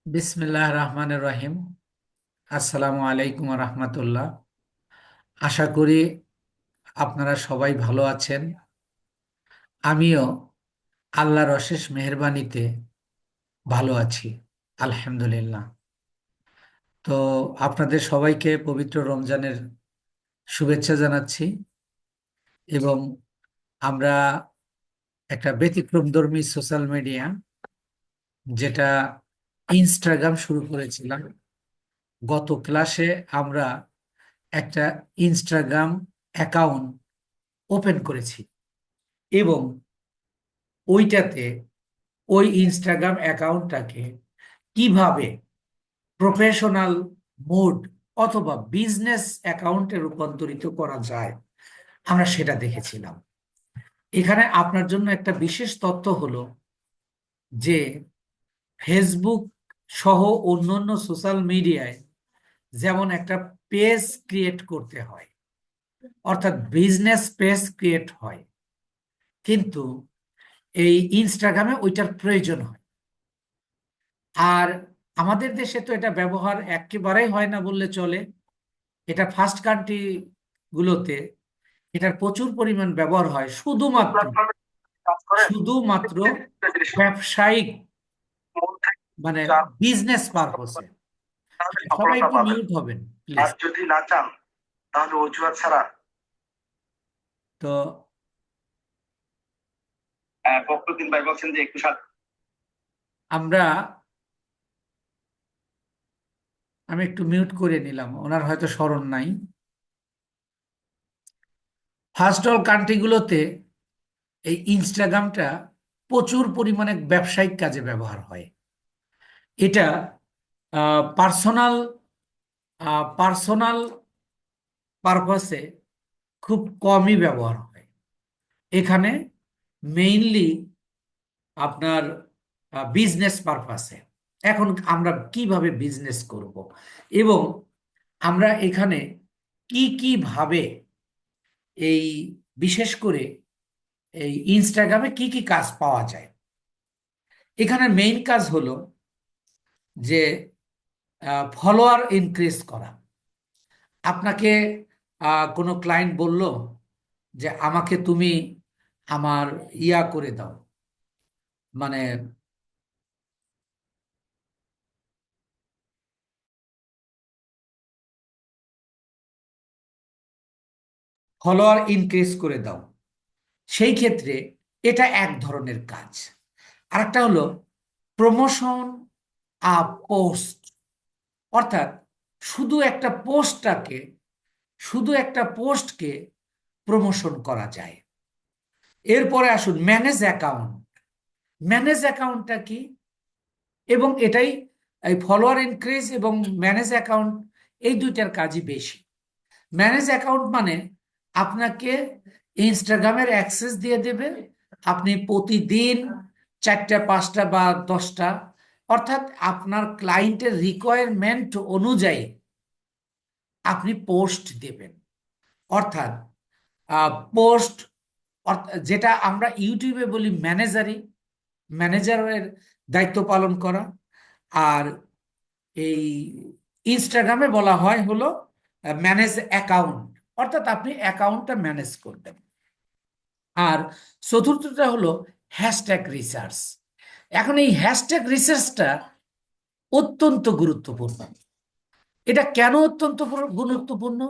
বিসমিল্লাহ রহমানের রহিম। আসসালামু আলাইকুম রহমতুল্লাহ। আশা করি আপনারা সবাই ভালো আছেন। আমিও আল্লাহর অশেষ মেহেরবানিতে ভালো আছি, আলহামদুলিল্লাহ। তো আপনাদের সবাইকে পবিত্র রমজানের শুভেচ্ছা জানাচ্ছি। এবং আমরা একটা ব্যতিক্রমধর্মী সোশ্যাল মিডিয়া, যেটা ইনস্টাগ্রাম শুরু করেছিলাম। গত ক্লাসে আমরা একটা ইনস্টাগ্রাম অ্যাকাউন্ট ওপেন করেছি এবং ওইটাতে ওই ইনস্টাগ্রাম অ্যাকাউন্টটাকে কিভাবে প্রফেশনাল মোড অথবা বিজনেস অ্যাকাউন্টে রূপান্তরিত করা যায় আমরা সেটা দেখেছিলাম। এখানে আপনার জন্য একটা বিশেষ তথ্য হলো যে ফেসবুক সহ অন্যান্য সোশ্যাল মিডিয়ায় যেমন একটা পেজ ক্রিয়েট করতে হয়, অর্থাৎ বিজনেস পেজ ক্রিয়েট হয়, কিন্তু এই ইনস্টাগ্রামে ওইটার প্রয়োজন হয়। আর আমাদের দেশে তো এটা ব্যবহার একেবারেই হয় না বললে চলে। এটা ফার্স্ট কান্ট্রি গুলোতে এটার প্রচুর পরিমাণ ব্যবহার হয় শুধুমাত্র শুধুমাত্র ব্যবসায়িক, মানে বিজনেস পারপসে। সবাই একটু মিউট হবেন প্লিজ। যদি না চান তাহলে অজুহাত ছাড়া তো ফখরুদ্দিন ভাই বলছেন যে একটু আমরা আমি একটু মিউট করে নিলাম, ওনার হয়তো স্মরণ নাই। ফার্স্ট ওয়ার্ল্ড কান্ট্রিগুলোতে এই ইনস্টাগ্রামটা প্রচুর পরিমাণে ব্যবসায়িক কাজে ব্যবহার হয়। এটা পার্সোনাল পার্সোনাল পারপাসে খুব কমই ব্যবহার হয়। এখানে মেইনলি আপনার বিজনেস পারপাসে। এখন আমরা কিভাবে বিজনেস করব এবং আমরা এখানে কি কি ভাবে এই বিশেষ করে এই ইনস্টাগ্রামে কি কি কাজ পাওয়া যায়। এখানে মেইন কাজ হলো যে ফলোয়ার ইনক্রিজ করা। আপনাকে কোনো ক্লায়েন্ট বলল যে আমাকে তুমি আমার ইয়া করে দাও, মানে ফলোয়ার ইনক্রিজ করে দাও। সেই ক্ষেত্রে এটা এক ধরনের কাজ। আরেকটা হলো প্রমোশন পোস্ট, অর্থাৎ শুধু একটা পোস্টটাকে শুধু একটা পোস্টকে প্রমোশন করা যায়। এরপরে আসুন ম্যানেজ অ্যাকাউন্ট। ম্যানেজ অ্যাকাউন্টটা কি? এবং এটাই এই ফলোয়ার ইনক্রিজ এবং ম্যানেজ অ্যাকাউন্ট, এই দুইটার কাজই বেশি। ম্যানেজ অ্যাকাউন্ট মানে আপনাকে ইনস্টাগ্রামের অ্যাক্সেস দিয়ে দেবে। আপনি প্রতিদিন 4টা 5টা বা 10টা, অর্থাৎ আপনার ক্লায়েন্টের রিকোয়ারমেন্ট অনুযায়ী আপনি পোস্ট দেবেন। অর্থাৎ পোস্ট, যেটা আমরা ইউটিউবে বলি ম্যানেজারের দায়িত্ব পালন করা। আর এই ইনস্টাগ্রামে বলা হয় হলো ম্যানেজ অ্যাকাউন্ট, অর্থাৎ আপনি অ্যাকাউন্টটা ম্যানেজ করবেন। আর চতুর্থটা হলো হ্যাশট্যাগ রিসার্চ। এখন এই হ্যাশট্যাগ রিসার্চটা অত্যন্ত গুরুত্বপূর্ণ। এটা কেন অত্যন্ত গুরুত্বপূর্ণ?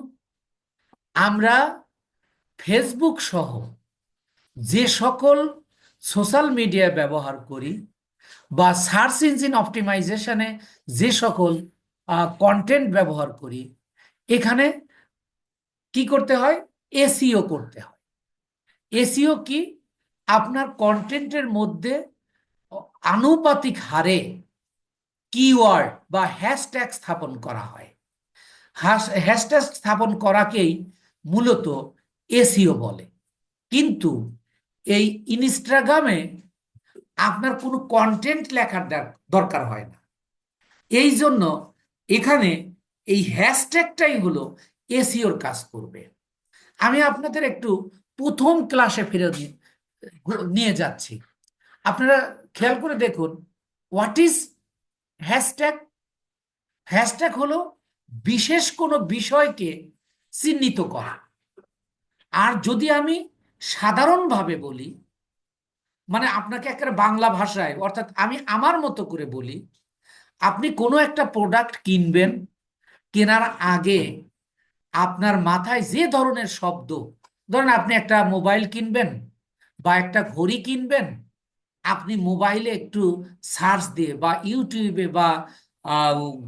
আমরা ফেসবুক সহ যে সকল সোশ্যাল মিডিয়া ব্যবহার করি বা সার্চ ইঞ্জিন অপটিমাইজেশনে যে সকল কন্টেন্ট ব্যবহার করি, এখানে কি করতে হয়? এসইও করতে হয়। এসইও কি? আপনার কন্টেন্টের মধ্যে আনুপাতিক হারে কিওয়ার্ড বা হ্যাশট্যাগ স্থাপন করা হয়। হ্যাশট্যাগ স্থাপন করাকেই মূলত এসইও বলে। কিন্তু এই ইনস্টাগ্রামে আপনার কোনো কন্টেন্ট লেখার দরকার হয় না। এই জন্য এখানে এই হ্যাশট্যাগটাই হলো এসইওর কাজ করবে। আমি আপনাদের একটু প্রথম ক্লাসে ফিরে নিয়ে যাচ্ছি। আপনারা খেয়াল করে দেখুন, হোয়াট ইজ হ্যাশট্যাগ হ্যাশট্যাগ হলো বিশেষ কোনো বিষয়কে চিহ্নিত করা। আর যদি আমি সাধারণভাবে বলি, মানে আপনাকে একটা বাংলা ভাষায়, অর্থাৎ আমি আমার মতো করে বলি, আপনি কোনো একটা প্রোডাক্ট কিনবেন, কেনার আগে আপনার মাথায় যে ধরনের শব্দ, ধরেন আপনি একটা মোবাইল কিনবেন বা একটা ঘড়ি কিনবেন, আপনি মোবাইলে একটু সার্চ দিয়ে বা ইউটিউবে বা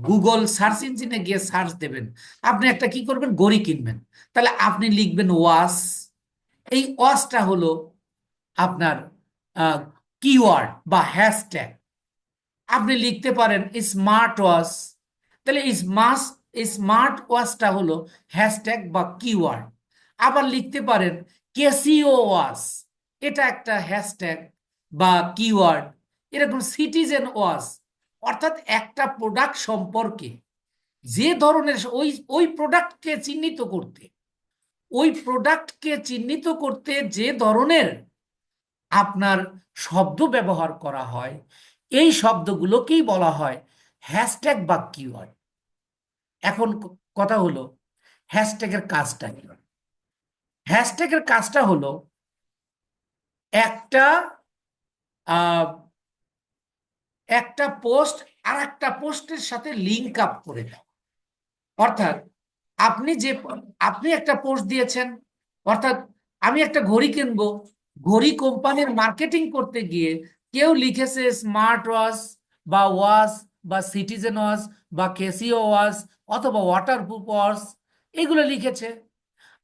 গুগল সার্চ ইঞ্জিনে গিয়ে সার্চ দেবেন, আপনি একটা কি করবেন, ঘড়ি কিনবেন, তাহলে আপনি লিখবেন ওয়াচ। এই ওয়াচটা হলো আপনার কিওয়ার্ড বা হ্যাশট্যাগ। আপনি লিখতে পারেন স্মার্ট ওয়াচ, তাহলে স্মার্ট ওয়াচটা হলো হ্যাশট্যাগ বা কিওয়ার্ড। আবার লিখতে পারেন কেসিও ওয়াচ, এটা একটা হ্যাশট্যাগ বা কিওয়ার্ড। এরকম সিটিজেন ওয়াচ, অর্থাৎ একটা প্রোডাক্ট সম্পর্কে যে ধরনের ওই ওই প্রোডাক্টকে চিহ্নিত করতে, যে ধরনের আপনার শব্দ ব্যবহার করা হয়, এই শব্দগুলোকেই বলা হয় হ্যাশট্যাগ বা কিওয়ার্ড। এখন কথা হলো হ্যাশট্যাগের কাজটা কি? হ্যাশট্যাগের কাজটা হলো একটা আহ, একটা পোস্ট আর একটা পোস্টের সাথে লিঙ্ক আপ করে দেওয়া। অর্থাৎ আপনি যে আপনি একটা পোস্ট দিয়েছেন, অর্থাৎ আমি একটা ঘড়ি কিনবো, ঘড়ি কোম্পানির মার্কেটিং করতে গিয়ে কেউ লিখেছে স্মার্ট ওয়াচ বা ওয়াচ বা সিটিজেন ওয়াচ বা ক্যাসিও ওয়াচ অথবা ওয়াটারপ্রুফ ওয়াচ, এগুলো লিখেছে।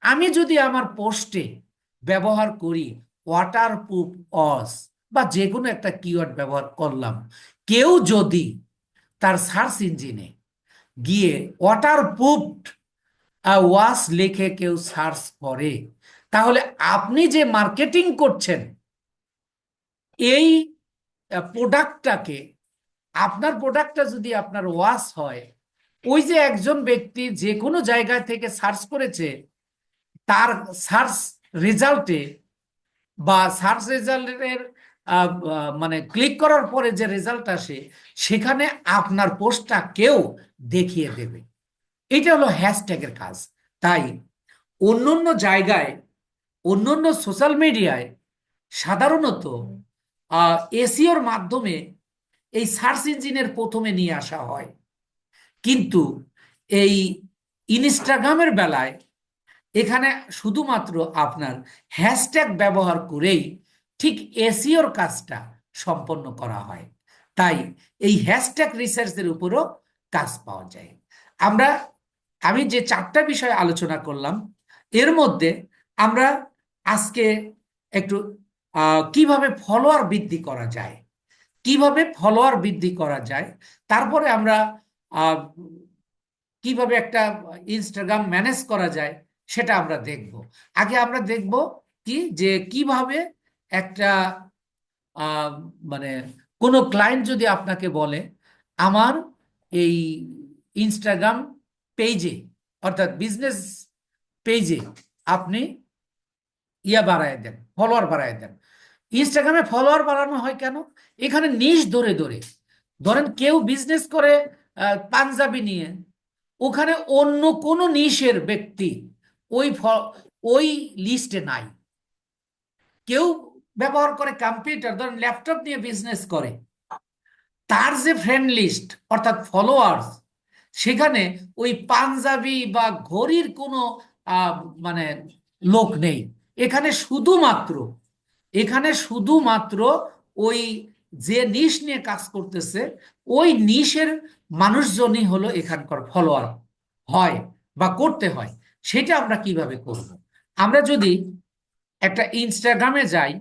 আমি যদি আমার পোস্টে ব্যবহার করি ওয়াটারপ্রুফ ওয়াচ বা যে কোনো একটা কিওয়ার্ড ব্যবহার করলাম, কেউ যদি তার সার্চ ইঞ্জিনে গিয়ে ওয়াটারপ্রুফ ওয়াচ লিখে কেউ সার্চ করে, তাহলে আপনি যে মার্কেটিং করছেন এই প্রোডাক্টটাকে, আপনার প্রোডাক্টটা যদি আপনার ওয়াচ হয়, ওই যে একজন ব্যক্তি যে কোনো জায়গা থেকে সার্চ করেছে, তার সার্চ রেজাল্টে বা সার্চ রেজাল্টের মানে ক্লিক করার পরে যে রেজাল্ট আসে, সেখানে আপনার পোস্টটা কেউ দেখিয়ে দেবে। এটা হলো হ্যাশট্যাগের কাজ। তাই অন্য অন্য জায়গায়, অন্য অন্য সোশ্যাল মিডিয়ায় সাধারণত এসিওর মাধ্যমে এই সার্চ ইঞ্জিনের প্রথমে নিয়ে আসা হয়, কিন্তু এই ইনস্টাগ্রামের বেলায় এখানে শুধুমাত্র আপনার হ্যাশট্যাগ ব্যবহার করেই ঠিক এসিওর কাজটা সম্পন্ন করা হয়। তাই এই হ্যাশট্যাগ রিসার্চের উপরও কাজ পাওয়া যায়। আমরা আমি যে চারটা বিষয় আলোচনা করলাম, এর মধ্যে আমরা আজকে একটু কিভাবে ফলোয়ার বৃদ্ধি করা যায়, তারপরে আমরা আহ, কিভাবে একটা ইনস্টাগ্রাম ম্যানেজ করা যায় সেটা আমরা দেখব। আগে আমরা দেখব কি যে কিভাবে একটা আহ, মানে কোনো ক্লায়েন্ট যদি আপনাকে বলে আমার এই ইনস্টাগ্রাম পেজে, অর্থাৎ বিজনেস পেজে আপনি বাড়ায় দেন, ফলোয়ার বাড়ায় দেন। ইনস্টাগ্রামে ফলোয়ার বাড়ানো হয় কেন? এখানে নিশ ধরে ধরে, ধরেন কেউ বিজনেস করে পাঞ্জাবি নিয়ে, ওখানে অন্য কোনো নিশের ব্যক্তি ওই ওই লিস্টে নাই। কেউ ব্যবহার করে কম্পিউটার, ধরেন ল্যাপটপ নিয়ে বিজনেস করে, তার যে ফ্রেন্ড লিস্ট অর্থাৎ ফলোয়ার্স, সেখানে ওই পাঞ্জাবি বা ঘড়ির কোনো আহ, মানে লোক নেই। এখানে শুধুমাত্র এখানে শুধুমাত্র ওই যে নিশ নিয়ে কাজ করতেছে, ওই নিশের মানুষজনই হলো এখানকার ফলোয়ার হয় বা করতে হয়। সেটা আমরা কিভাবে করব? আমরা যদি একটা ইনস্টাগ্রামে যাই,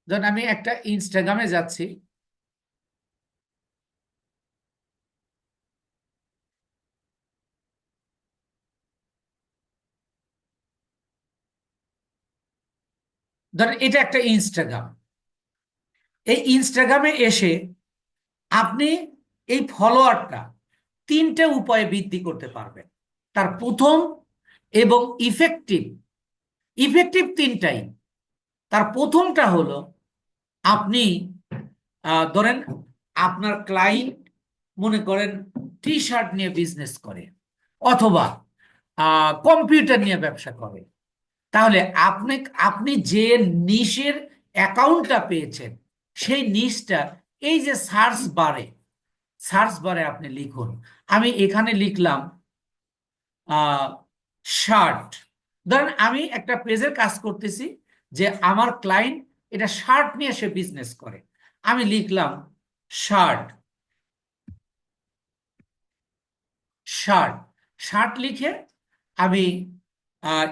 ধরুন আমি একটা ইনস্টাগ্রামে যাচ্ছি, ধরেন এটা একটা ইনস্টাগ্রাম। এই ইনস্টাগ্রামে এসে আপনি এই ফলোয়ারটা তিনটে উপায়ে বৃদ্ধি করতে পারবেন। তার প্রথম এবং ইফেক্টিভ তিনটাই। তার প্রথমটা হলো আপনি ধরেন আপনার ক্লায়েন্ট মনে করেন টি শার্ট নিয়ে বিজনেস করে অথবা কম্পিউটার নিয়ে ব্যবসা করে, তাহলে আপনি আপনি যে নিশের অ্যাকাউন্টটা পেয়েছেন সেই নিশটা এই যে সার্চ বারে আপনি লিখুন। আমি এখানে লিখলাম শার্ট। ধরেন আমি একটা পেজের কাজ করতেছি যে আমার ক্লায়েন্ট এটা শার্ট নিয়ে সে বিজনেস করে, আমি লিখলাম শার্ট। শার্ট শার্ট লিখে আমি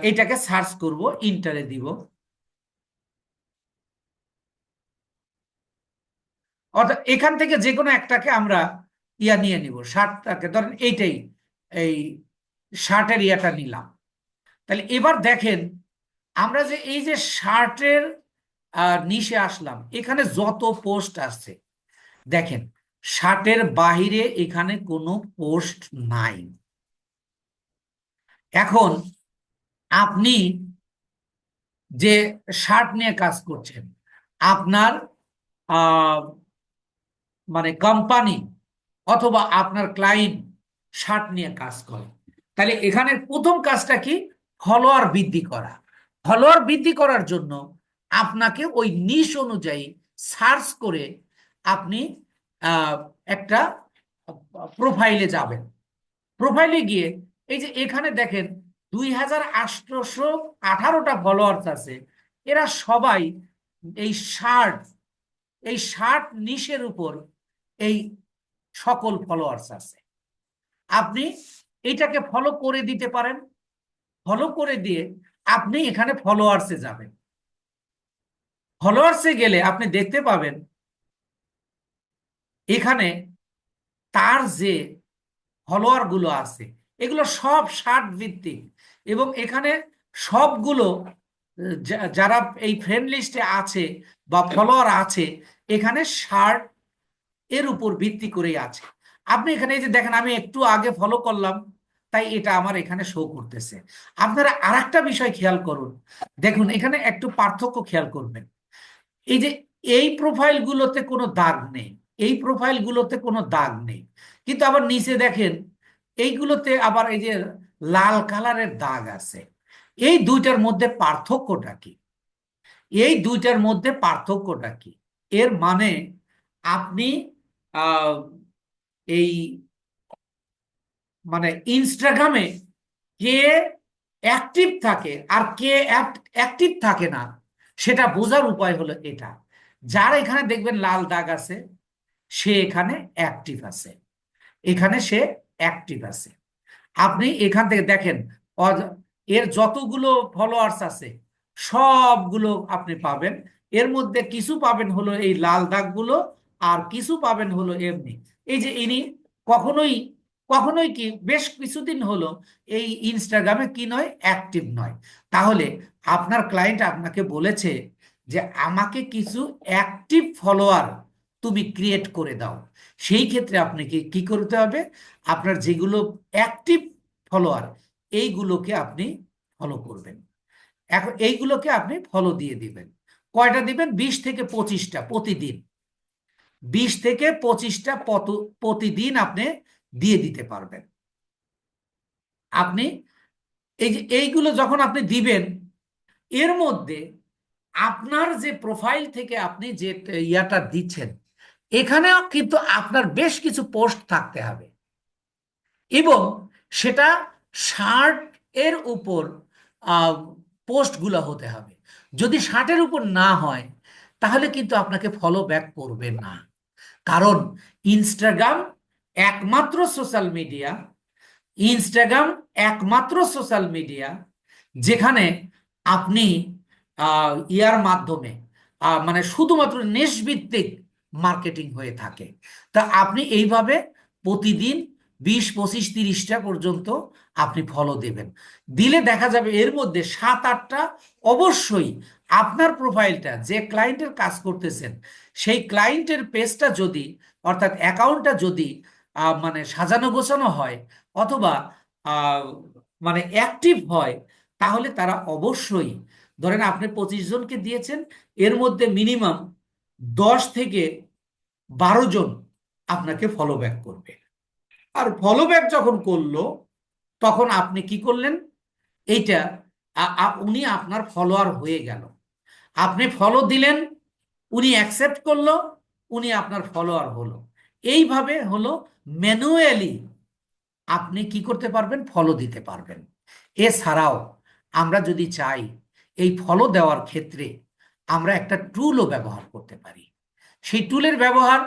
এটাকে সার্চ করব, ইন্টারে দিব। অর্থাৎ এখান থেকে যে কোনো একটাকে আমরা নিয়ে নিব, শার্টটাকে ধরেন এইটাই, এই শার্টের ইয়াটা নিলাম। তাহলে এবার দেখেন আমরা যে এই যে শার্টের নিচে আসলাম, এখানে যত পোস্ট আছে দেখেন শার্টের বাহিরে এখানে কোনো পোস্ট নাই। এখন আপনি যে শার্ট নিয়ে কাজ করছেন, আপনার মানে কোম্পানি অথবা আপনার ক্লায়েন্ট শার্ট নিয়ে কাজ করে, তাহলে এখানে প্রথম কাজটা কি? ফলোয়ার বৃদ্ধি করা। ফলোয়ার বৃদ্ধি করার জন্য আপনাকে ওই নিশ অনুযায়ী সার্চ করে আপনি একটা প্রোফাইলে যাবেন। প্রোফাইলে গিয়ে এই যে এখানে দেখেন 2818টা ফলোয়ার্স আছে, এরা সবাই এই শার্ট নিশের উপর এই সকল ফলোয়ার্স আছে। আপনি এটাকে ফলো করে দিতে পারেন। ফলো করে দিয়ে আপনি এখানে ফলোয়ার্সে যাবেন। ফলোয়ার্সে গেলে আপনি দেখতে পাবেন এখানে তার যে ফলোয়ার গুলো আছে এগুলো সব শার্ট ভিত্তিক, এবং এখানে সবগুলো যারা এই ফ্রেন্ড লিস্টে আছে বা ফলোয়ার আছে এখানে শার্ট এর উপর ভিত্তি করেই আছে। আপনি এখানে এই যে দেখেন আমি একটু আগে ফলো করলাম, তাই এটা আমার এখানে শো করতেছে। আপনারা আরেকটা বিষয় খেয়াল করুন, দেখুন এখানে একটু পার্থক্য খেয়াল করবেন। এই যে এই প্রোফাইলগুলোতে কোনো দাগ নেই, এই প্রোফাইলগুলোতে কোনো দাগ নেই, কিন্তু আবার নিচে দেখেন এইগুলোতে আবার এই যে লাল কালারের দাগ আছে। এই দুইটার মধ্যে পার্থক্যটা কি? এই দুইটার মধ্যে পার্থক্যটা কি? এর মানে আপনি এই মানে ইনস্টাগ্রামে কে অ্যাক্টিভ থাকে আর কে অ্যাক্টিভ থাকে না সেটা বোঝার উপায় হলো এটা। যার এখানে দেখবেন লাল দাগ আছে সে এখানে অ্যাক্টিভ আছে, এখানে সে অ্যাক্টিভ আছে। আপনি এখান থেকে দেখেন এর যতগুলো ফলোয়ার্স আছে সবগুলো আপনি পাবেন। এর মধ্যে কিছু পাবেন হলো এই লাল দাগগুলো, আর কিছু পাবেন হলো এমনি। এই যে ইনি কখনোই কখনোই কি বেশ কিছুদিন হলো এই ইনস্টাগ্রামে কি নয়, অ্যাক্টিভ নয়। তাহলে আপনার ক্লায়েন্ট আপনাকে বলেছে যে আমাকে কিছু অ্যাক্টিভ ফলোয়ার তুমি ক্রিয়েট করে দাও। সেই ক্ষেত্রে আপনাকে কি করতে হবে? আপনার যেগুলো অ্যাক্টিভ ফলোয়ার এইগুলোকে আপনি ফলো করবেন। এখন এইগুলোকে আপনি ফলো দিয়ে দিবেন। কয়টা দিবেন? 20 থেকে 25টা প্রতিদিন। 20 থেকে 25টা প্রতিদিন আপনি দিয়ে দিতে পারবেন। আপনি এই যে এইগুলো যখন আপনি দিবেন, এর মধ্যে আপনার যে প্রোফাইল থেকে আপনি যে ইয়াটা দিচ্ছেন এখানেও কিন্তু আপনার বেশ কিছু পোস্ট থাকতে হবে, এবং সেটা শার্ট এর উপর পোস্টগুলো হতে হবে। যদি শার্টের উপর না হয় তাহলে কিন্তু আপনাকে ফলো ব্যাক করবে না। কারণ ইনস্টাগ্রাম একমাত্র সোশ্যাল মিডিয়া, ইনস্টাগ্রাম একমাত্র সোশ্যাল মিডিয়া যেখানে আপনি ইয়ার মাধ্যমে মানে শুধুমাত্র নেশভিত্তিক মার্কেটিং হয়ে থাকে। তা আপনি এইভাবে প্রতিদিন 20, 25, 30টা পর্যন্ত আপনি ফলো দেবেন। দিলে দেখা যাবে এর মধ্যে 7-8টা অবশ্যই আপনার প্রোফাইলটা যে ক্লায়েন্টের কাজ করতেছেন সেই ক্লায়েন্টের পেজটা যদি অর্থাৎ অ্যাকাউন্টটা যদি মানে সাজানো গোছানো হয় অথবা আহ, মানে অ্যাক্টিভ হয়, তাহলে তারা অবশ্যই, ধরেন আপনি 25 জনকে দিয়েছেন, এর মধ্যে মিনিমাম 10 থেকে 12 জন আপনাকে ফলো ব্যাক করবে। আর ফলো ব্যাক যখন করলো তখন আপনি কি করলেন, এইটা উনি আপনার ফলোয়ার হয়ে গেল। আপনি ফলো দিলেন, উনি অ্যাকসেপ্ট করলো, উনি আপনার ফলোয়ার হলো। এইভাবে হলো ম্যানুয়ালি আপনি কি করতে পারবেন, ফলো দিতে পারবেন। এছাড়াও আমরা যদি চাই এই ফলো দেওয়ার ক্ষেত্রে আমরা একটা টুলও ব্যবহার করতে পারি। সেই টুলের ব্যবহার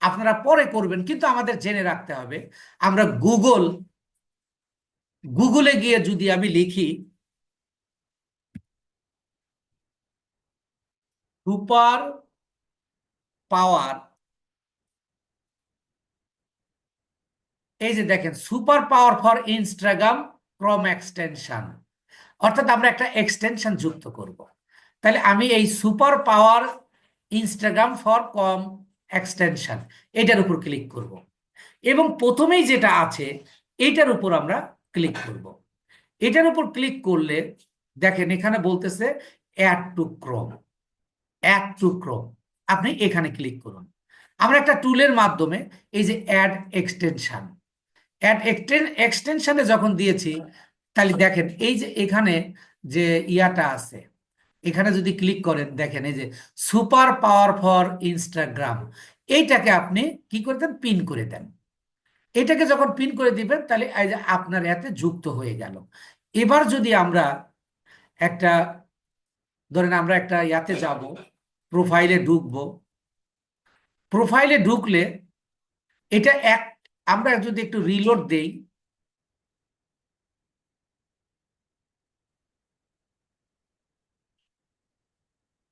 আপনারা পরে করবেন, কিন্তু আমাদের জেনে রাখতে হবে, আমরা গুগলে গিয়ে যদি আমি লিখি সুপার পাওয়ার, এই যে দেখেন super power for Instagram Chrome extension, অর্থাৎ আমরা একটা এক্সটেনশন যুক্ত করব। তাহলে আমি এই super power Instagram for com extension এটার উপর ক্লিক করব, এবং প্রথমেই যেটা আছে এটার উপর আমরা ক্লিক করব। এটার উপর ক্লিক করলে দেখেন এখানে বলতেছে add to Chrome, add to Chrome, আপনি এখানে ক্লিক করুন। আমরা একটা টুলের মাধ্যমে এই যে অ্যাড এক্সটেনশন, অ্যাড এক্সটেনশনে যখন দিয়েছি, তাহলে দেখেন এই যে এখানে যে ইয়াটা আছে, এখানে যদি ক্লিক করেন দেখেন এই যে সুপার পাওয়ার ফর ইনস্টাগ্রাম, এইটাকে আপনি কি করে দেন, পিন করে দেন। এটাকে যখন পিন করে দিবেন তাহলে এই যে আপনার এতে যুক্ত হয়ে গেল। এবার যদি আমরা একটা, ধরেন আমরা একটা ইয়াতে যাব, প্রোফাইলে ঢুকবো, প্রোফাইলে ঢুকলে এটা আমরা যদি একটু রিলোড দেই,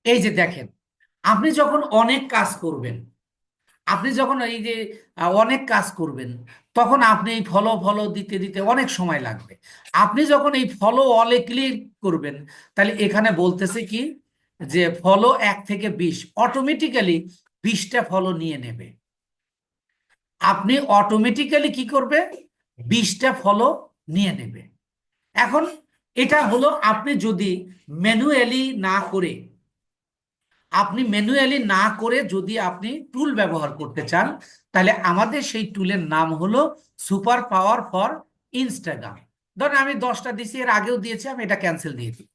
এই যে দেখেন আপনি যখন অনেক কাজ করবেন, আপনি যখন এই যে অনেক কাজ করবেন, তখন আপনি এই ফলো ফলো দিতে দিতে অনেক সময় লাগবে। আপনি যখন এই ফলো অলে ক্লিক করবেন, তাহলে এখানে বলতেছে কি যে ফলো 1 থেকে 20 অটোমেটিক্যালি 20টা ফলো নিয়ে নেবে। আপনি অটোমেটিক্যালি কি করবে, 20টা ফলো নিয়ে নেবে। এখন এটা হলো আপনি যদি ম্যানুয়ালি না করে, যদি আপনি টুল ব্যবহার করতে চান, তাহলে আমাদের সেই টুলের নাম হলো সুপার পাওয়ার ফর ইনস্টাগ্রাম। ধরেন আমি 10টা দিছি, এর আগেও দিয়েছি, আমি এটা ক্যান্সেল দিয়ে দিই।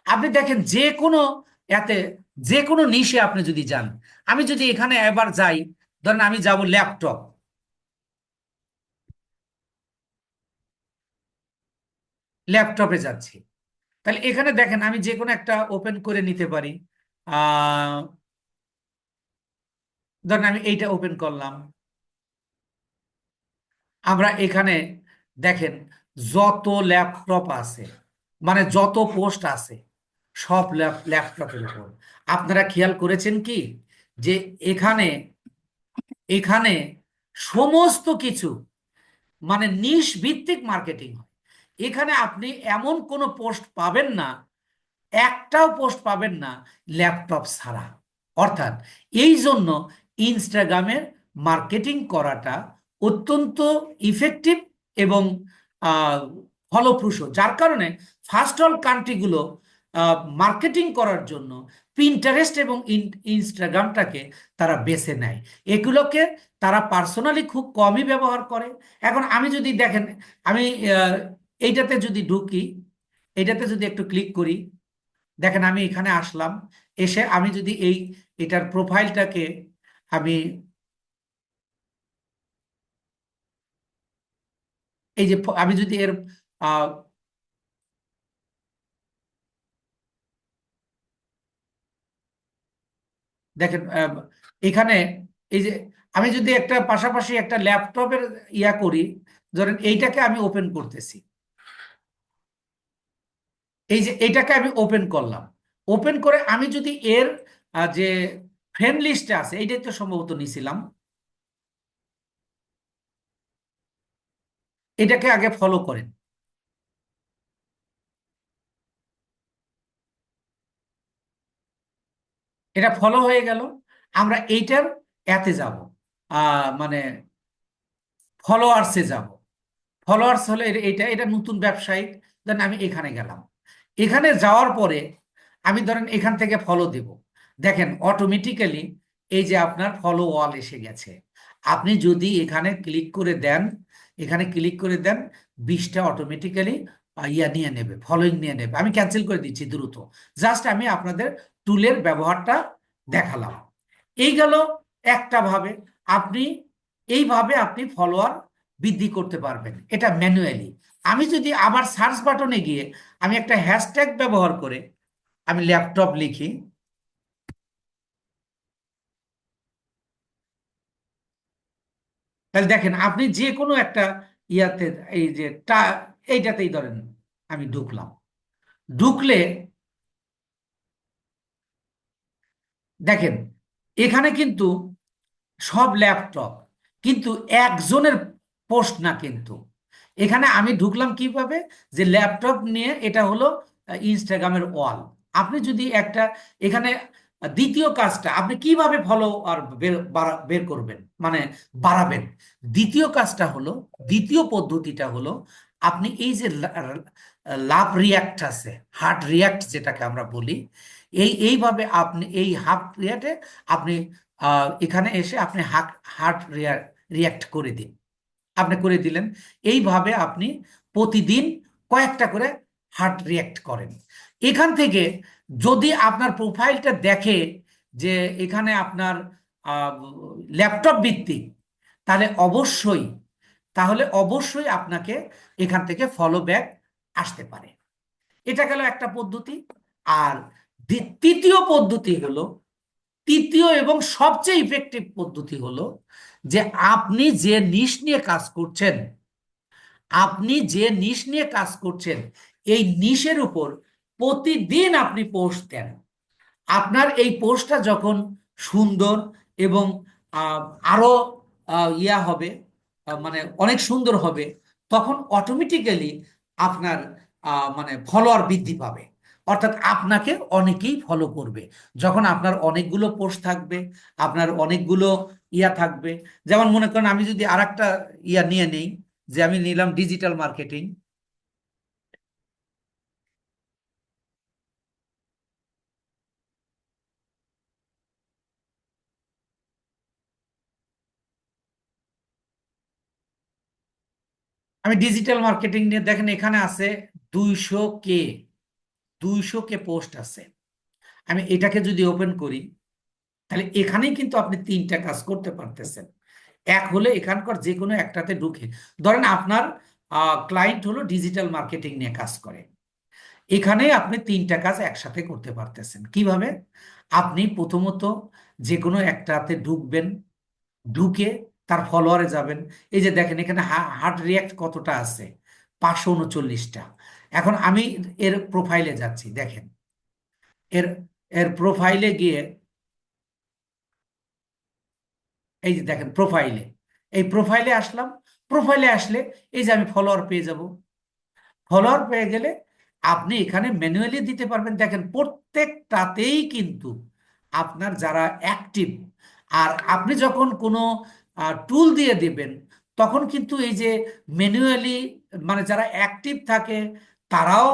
আপনি দেখেন যে কোনো এতে, যে কোনো নিশে আপনি যদি যান, আমি যদি এখানে এবার যাই, ধরেন আমি যাব ল্যাপটপ, ল্যাপটপে যাচ্ছি, তাহলে এখানে দেখেন আমি যে কোনো একটা ওপেন করে নিতে পারি। আহ ধরেন আমি এইটা ওপেন করলাম। আমরা এখানে দেখেন যত ল্যাপটপ আছে, মানে যত পোস্ট আছে, সব ল্যাপটপের উপর। আপনারা খেয়াল করেছেন কি যে এখানে এখানে সমস্ত কিছু মানে নিশ ভিত্তিক মার্কেটিং হয়। এখানে আপনি এমন কোনো পোস্ট পাবেন না, একটাও পোস্ট পাবেন না ল্যাপটপ ছাড়া। অর্থাৎ এই জন্য ইনস্টাগ্রামের মার্কেটিং করাটা অত্যন্ত ইফেক্টিভ এবং আহ, ফলপ্রসূ, যার কারণে ফার্স্ট অল কান্ট্রিগুলো মার্কেটিং করার জন্য পিন্টারেস্ট এবং ইনস্টাগ্রামটাকে তারা বেছে নেয়। এগুলোকে তারা পার্সোনালি খুব কমই ব্যবহার করে। এখন আমি যদি দেখেন, আমি আহ, এইটাতে যদি ঢুকি, এইটাতে যদি একটু ক্লিক করি, দেখেন আমি এখানে আসলাম, এসে আমি যদি এটার প্রোফাইলটাকে আমি এই যে আমি যদি এর আহ, দেখেন এখানে এই যে আমি যদি একটা পাশাপাশি একটা ল্যাপটপের ইয়া করি, ধরেন এইটাকে আমি ওপেন করতেছি, এই যে এইটাকে আমি ওপেন করলাম, ওপেন করে আমি যদি এর যে ফ্রেন্ড লিস্টে আছে, এইটাই তো সম্ভবত নিছিলাম, এটাকে আগে ফলো করেন। এটা ফলো হয়ে গেল। আমরা এইটার এতে যাব, মানে ফলোয়ার্সে যাব। ফলোয়ার্স হলে এটা এটা নতুন ব্যবসায়িক, দেন আমি এখানে গেলাম। এখানে যাওয়ার পরে আমি ধরেন এখান থেকে ফলো দেব। দেখেন অটোমেটিক্যালি এই যে আপনার ফলো অল এসে গেছে। আপনি যদি এখানে ক্লিক করে দেন, এখানে ক্লিক করে দেন, 20টা অটোমেটিক্যালি ইয়া নিয়ে নেবে, ফলোইং নিয়ে নেবে। আমি ক্যান্সেল করে দিচ্ছি দ্রুত, জাস্ট আমি আপনাদের টুলের ব্যবহারটা দেখালাম। এই গেল একটা ভাবে। আপনি এইভাবে আপনি ফলোয়ার বৃদ্ধি করতে পারবেন, এটা ম্যানুয়ালি। আমি যদি আবার সার্চ বাটনে গিয়ে আমি একটা হ্যাশট্যাগ ব্যবহার করে আমি ল্যাপটপ লিখি, তাহলে দেখেন আপনি যে কোনো একটা ইয়াতে, এই যে এইটাতেই ধরেন আমি ঢুকলাম, ঢুকলে দেখেন এখানে কিন্তু সব ল্যাপটপ, কিন্তু একজনের পোস্ট না কিন্তু। এখানে আমি ঢুকলাম কিভাবে, যে ল্যাপটপ নিয়ে, এটা হলো ইনস্টাগ্রামের ওয়াল। আপনি যদি একটা এখানে দ্বিতীয় কাজটা আপনি কিভাবে ফলো আর বের করবেন, মানে বাড়াবেন। দ্বিতীয় কাজটা হলো, দ্বিতীয় পদ্ধতিটা হলো, আপনি এই যে লাভ রিয়াক্ট আছে, হার্ট রিয়াক্ট যেটাকে আমরা বলি, এইভাবে আপনি এই হার্ট রিয়াক্টে আপনি এখানে এসে আপনি হার্ট রিয়াক্ট করে দিন। আপনি করে দিলেন, এইভাবে আপনি প্রতিদিন কয়েকটা করে হার্ট রিয়াক্ট করেন। এখান থেকে যদি আপনার প্রোফাইলটা দেখে যে এখানে আপনার ল্যাপটপ ভিত্তিক, তাহলে অবশ্যই, আপনাকে এখান থেকে ফলো ব্যাক আসতে পারে। এটা গেল একটা পদ্ধতি। আর তৃতীয় পদ্ধতি হলো, তৃতীয় এবং সবচেয়ে ইফেক্টিভ পদ্ধতি হলো, যে আপনি যে নিশ নিয়ে কাজ করছেন, আপনি যে নিশ নিয়ে কাজ করছেন, এই নিশের উপর প্রতিদিন আপনি পোস্ট দেন। আপনার এই পোস্টটা যখন সুন্দর এবং আহ, আরো ইয়া হবে, মানে অনেক সুন্দর হবে, তখন অটোমেটিক্যালি আপনার মানে ফলোয়ার বৃদ্ধি পাবে। অর্থাৎ আপনাকে অনেকেই ফলো করবে যখন আপনার অনেকগুলো পোস্ট থাকবে, আপনার অনেকগুলো ইয়া থাকবে। যেমন মনে করেন আমি যদি আরেকটা ইয়া নিয়ে নেই, যে আমি নিলাম ডিজিটাল মার্কেটিং। আমি ডিজিটাল মার্কেটিং নিয়ে, দেখেন এখানে আছে 200 কে, 200 কে পোস্ট আছে। আমি এটাকে যদি ওপেন করি, তাহলে এখানেই কিন্তু আপনি তিনটা কাজ করতে পারতেছেন। এক হলে এখানকার যে কোনো একটাতে ঢুকে, ধরেন আপনার ক্লায়েন্ট হলো ডিজিটাল মার্কেটিং নিয়ে কাজ করে, এখানে আপনি তিনটা কাজ একসাথে করতে পারতেছেন। কিভাবে? আপনি প্রথমত যে কোনো একটাতে ঢুকবেন, ঢুকে তার ফলোয়ারে যাবেন। এই যে দেখেন এখানে হার্ট রিয়াক্ট কতটা আছে, 539টা। এখন আমি এর প্রোফাইলে যাচ্ছি, দেখেন এর এর প্রোফাইলে গিয়ে, এই যে দেখেন প্রোফাইলে, এই প্রোফাইলে আসলাম। প্রোফাইলে আসলে এই যে আমি ফলোয়ার পেয়ে যাব। ফলোয়ার পেয়ে গেলে আপনি এখানে ম্যানুয়ালি দিতে পারবেন। দেখেন প্রত্যেকটাতেই কিন্তু আপনার যারা অ্যাক্টিভ, আর আপনি যখন কোনো টুল দিয়ে দেবেন, তখন কিন্তু এই যে ম্যানুয়ালি, মানে যারা অ্যাক্টিভ থাকে তারাও,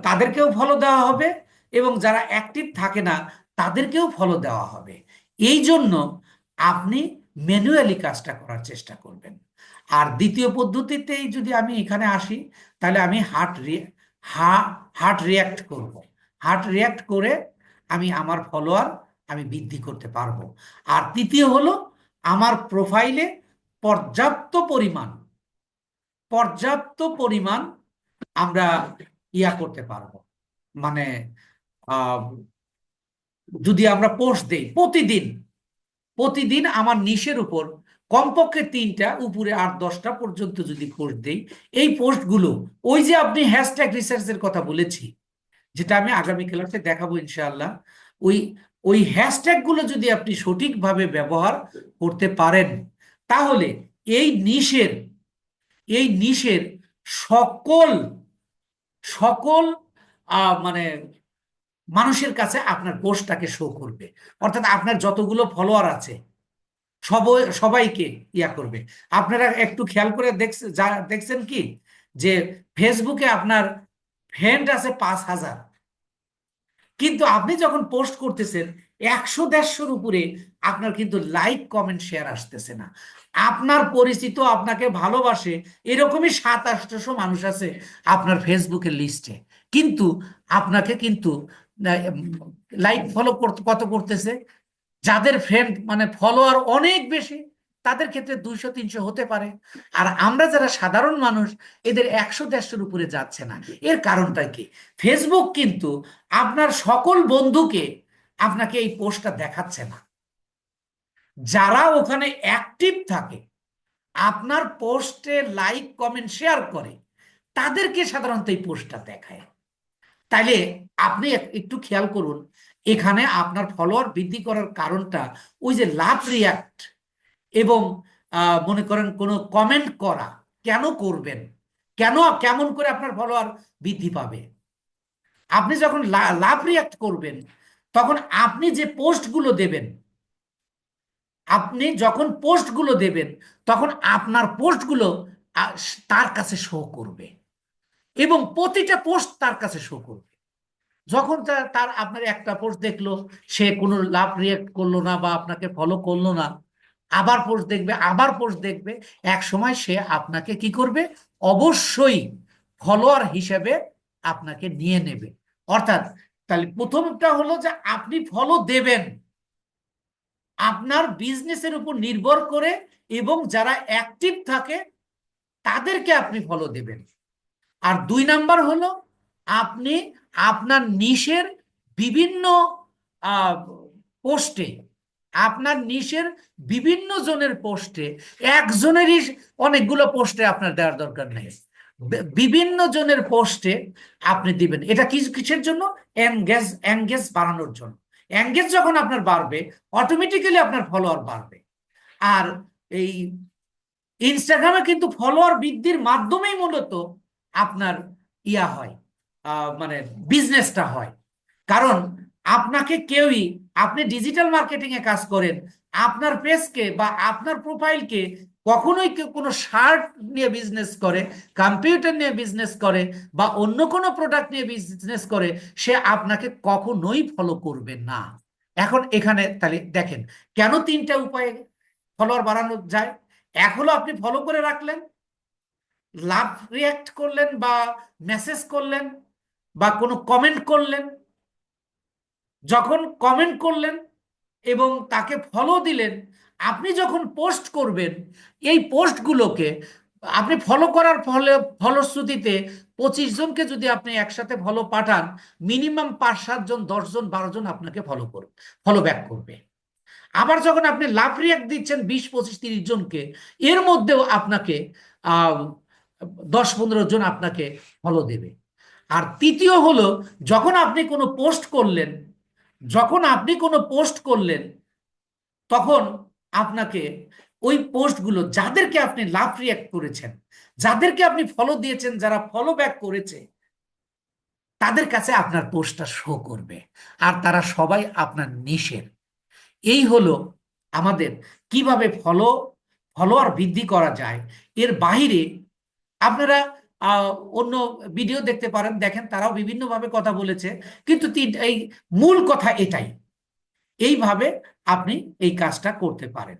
তাদেরকেও ফলো দেওয়া হবে, এবং যারা অ্যাক্টিভ থাকে না তাদেরকেও ফলো দেওয়া হবে। এই জন্য আপনি ম্যানুয়ালি কাজটা করার চেষ্টা করবেন। আর দ্বিতীয় পদ্ধতিতেই যদি আমি এখানে আসি, তাহলে আমি হার্ট রিয়াক্ট করব। হার্ট রিয়াক্ট করে আমি আমার ফলোয়ার আমি বৃদ্ধি করতে পারবো। আর তৃতীয় হলো, আমার প্রোফাইলে পর্যাপ্ত পরিমাণ, পর্যাপ্ত পরিমাণ আমরা ইয়া করতে পারবো, মানে আহ, যদি আমরা পোস্ট দেই প্রতিদিন, প্রতিদিন আমার নিশের উপর কমপক্ষে 3টা, উপরে 8-10টা পর্যন্ত যদি পোস্ট দেই, এই পোস্টগুলো, ওই যে আপনি হ্যাশট্যাগ রিসার্চের কথা বলেছি, যেটা আমি আগামী ক্লাসে দেখাবো ইনশাআল্লাহ, ওই ওই হ্যাশট্যাগ গুলো যদি আপনি সঠিকভাবে ব্যবহার করতে পারেন, তাহলে এই নিশের, এই নিশের সকল সকল মানে মানুষের কাছে আপনার পোস্টটাকে শো করবে। অর্থাৎ আপনার যতগুলো ফলোয়ার আছে সবাইকে ইয়া করবে। আপনারা একটু খেয়াল করে দেখছেন কি, যে ফেসবুকে আপনার ফ্রেন্ড আছে 5,000, কিন্তু আপনি যখন পোস্ট করতেছেন 100-150-র উপরে আপনার কিন্তু লাইক কমেন্ট শেয়ার আসতেছে না। আপনার পরিচিত, আপনাকে ভালোবাসে এরকমই 700-800 মানুষ আছে আপনার ফেসবুকের লিস্টে, কিন্তু আপনাকে কিন্তু লাইক ফলো কত করতেছে? যাদের ফ্রেন্ড মানে ফলোয়ার অনেক বেশি তাদের ক্ষেত্রে 200-300 হতে পারে, আর আমরা যারা সাধারণ মানুষ এদের 100-150-র উপরে যাচ্ছে না। এর কারণটা কি? ফেসবুক কিন্তু আপনার সকল বন্ধুকে আপনাকে এই পোস্টটা দেখাচ্ছে না। যারা ওখানে অ্যাক্টিভ থাকে, আপনার পোস্টে লাইক কমেন্ট শেয়ার করে, তাদেরকে সাধারণত এই পোস্টটা দেখায়। তাইলে আপনি একটু খেয়াল করুন, এখানে আপনার ফলোয়ার বৃদ্ধি করার কারণটা ওই যে লাভ রিয়াক্ট এবং মনে করেন কোনো কমেন্ট করা কেন করবেন, কেন কেমন করে আপনার ফলোয়ার বৃদ্ধি পাবে? আপনি যখন লাভ রিয়াক্ট করবেন তখন আপনি যে পোস্টগুলো দেবেন, আপনি যখন পোস্টগুলো দেবেন তখন আপনার পোস্টগুলো তার কাছে শো করবে এবং প্রতিটা পোস্ট তার কাছে শো করবে। যখন তার আপনার একটা পোস্ট দেখলো, সে কোনো লাভ রিয়াক্ট করলো না বা আপনাকে ফলো করলো না, আবার পোস্ট দেখবে, আবার পোস্ট দেখবে, এক সময় সে আপনাকে কি করবে? অবশ্যই ফলোয়ার হিসেবে আপনাকে নিয়ে নেবে। অর্থাৎ তাহলে প্রথমটা হলো যে আপনি ফলো দেবেন আপনার বিজনেসের উপর নির্ভর করে, এবং যারা অ্যাক্টিভ থাকে তাদেরকে আপনি ফলো দেবেন। আর 2 নাম্বার হলো আপনি আপনার নিশের বিভিন্ন পোস্টে, আপনার নিশের বিভিন্ন জনের পোস্টে, একজনেরই অনেকগুলো পোস্টে আপনার দেওয়ার দরকার নেই, বিভিন্ন জনের পোস্টে আপনি দিবেন। এটা কিসের জন্য? এঙ্গেজ বাড়ানোর জন্য। এঙ্গেজ যখন আপনার বাড়বে, অটোমেটিক্যালি আপনার ফলোয়ার বাড়বে। আর এই ইনস্টাগ্রামে কিন্তু ফলোয়ার বৃদ্ধির মাধ্যমেই মূলত আপনার ইয়া হয়, মানে বিজনেসটা হয়। কারণ আপনাকে কেউই, আপনি ডিজিটাল মার্কেটিং এ কাজ করেন, আপনার পেজকে বা আপনার প্রোফাইলকে কখনোই কেউ কোনো শার্ট নিয়ে বিজনেস করে, কম্পিউটার নিয়ে বিজনেস করে বা অন্য কোনো প্রোডাক্ট নিয়ে বিজনেস করে, সে আপনাকে কখনোই ফলো করবে না। এখন এখানে তাহলে দেখেন কেন 3টা উপায়ে ফলোয়ার বাড়ানো যায়। এক হলো আপনি ফলো করে রাখলেন, লাভ রিয়াক্ট করলেন বা মেসেজ করলেন বা কোনো কমেন্ট করলেন। যখন কমেন্ট করলেন এবং তাকে ফলো দিলেন, আপনি যখন পোস্ট করবেন, এই পোস্টগুলোকে আপনি ফলো করার ফলশ্রুতিতে 25 জনকে যদি আপনি একসাথে ফলো পাঠান, মিনিমাম 5-7 জন, 10 জন, 12 জন আপনাকে ফলো ব্যাক করবে। আবার যখন আপনি লাভ রিয়াক্ট দিচ্ছেন 20, 25, 30 জনকে, এর মধ্যেও আপনাকে 10-15 জন আপনাকে ফলো দেবে। আর তৃতীয় হলো, যখন আপনি কোনো পোস্ট করলেন, তখন আপনাকে ওই পোস্টগুলো, যাদেরকে আপনি লাভ রিয়াক্ট করেছেন, যাদেরকে আপনি ফলো দিয়েছেন, যারা ফলো ব্যাক করেছে, তাদের কাছে আপনার পোস্টটা শো করবে, আর তারা সবাই আপনার নিশের। এই হলো আমাদের কিভাবে ফলোয়ার বৃদ্ধি করা যায়। এর বাইরে আপনারা অন্য ভিডিও দেখতে পারেন, দেখেন তারাও বিভিন্নভাবে কথা বলেছে, কিন্তু এই মূল কথা এটাই। এইভাবে আপনি এই কাজটা করতে পারেন।